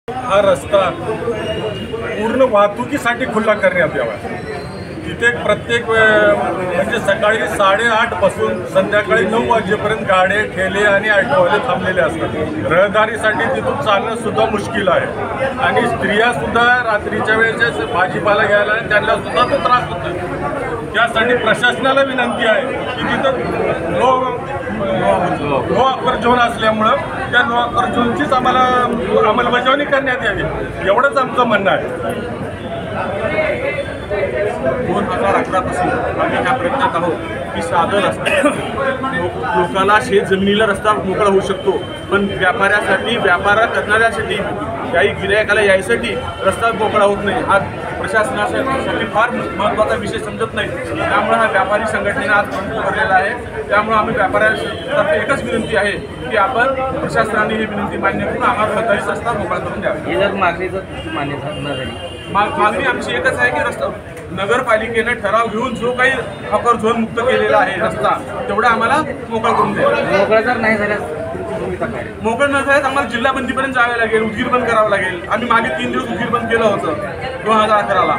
हा रस्ता पूर्ण वाहतुकीसाठी खुला करण्यात यावा। तिथे प्रत्येक म्हणजे सकाळी 8:30 पासून संध्याकाळी 9 वाजेपर्यंत गाड्या, ठेले आणि ऑटोवाले थांबलेले असतात। रहदारीसाठी तिथून चालणं सुद्धा मुश्किल आहे आणि स्त्रिया सुद्धा रात्रीच्या वेळेस भाजीपाला घ्यायला त्यांना सुद्धा तो त्रास होतो। त्यासाठी प्रशासनाला विनंती आहे की तिथं नो अपर झोन असल्यामुळं त्या नो अपर झोनचीच आम्हाला अंमलबजावणी करण्यात यावी, एवढंच आमचं म्हणणं आहे। 2011 पासून आम्ही ह्या प्रयत्नात आहोत की साधं रस्ता लोकांना शेत जमिनीला रस्ता मोकळा होऊ शकतो, पण व्यापाऱ्यासाठी व्यापार करणाऱ्यासाठी काही गिरायकाला यायसाठी रस्ता मोकळा होत नाही। हा प्रशासनासाठी फार महत्त्वाचा विषय समजत नाही। त्यामुळे हा व्यापारी संघटनेने आज बंद पुकारलेला आहे। त्यामुळे आम्ही व्यापाऱ्यांतर्फे एकच विनंती आहे की आपण प्रशासनाने ही विनंती मान्य करून आम्हाला रहदारीचा रस्ता मोकळा करून द्यावा। मागणी आमची एकच आहे की रस्ता नगरपालिकेने ठराव घेऊन जो काही अपर झोन मुक्त केलेला आहे रस्ता तेवढा आम्हाला मोकळा करून द्यावा। मोकळा जर नाही झाल्यास मोकळं न झाल्यास आम्हाला जिल्हा बंदीपर्यंत जावे लागेल, उदगीर बंद करावं लागेल। आम्ही मागे 3 दिवस उदगीर बंद केलं होतं 2011ला।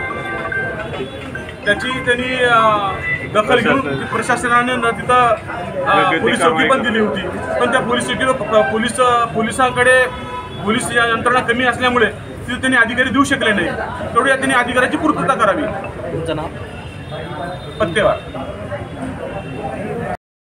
त्याची त्यांनी दखल घेऊन प्रशासनाने तिथं पोलीस चौकी पण दिली होती, पण त्या पोलीस चौकीवर पोलिसांकडे पोलीस यंत्रणा कमी असल्यामुळे तिथे त्यांनी अधिकारी देऊ शकले नाही। तेवढ्या त्यांनी अधिकाऱ्याची पूर्तता करावी। तुमचं नाव? पत्तेवार।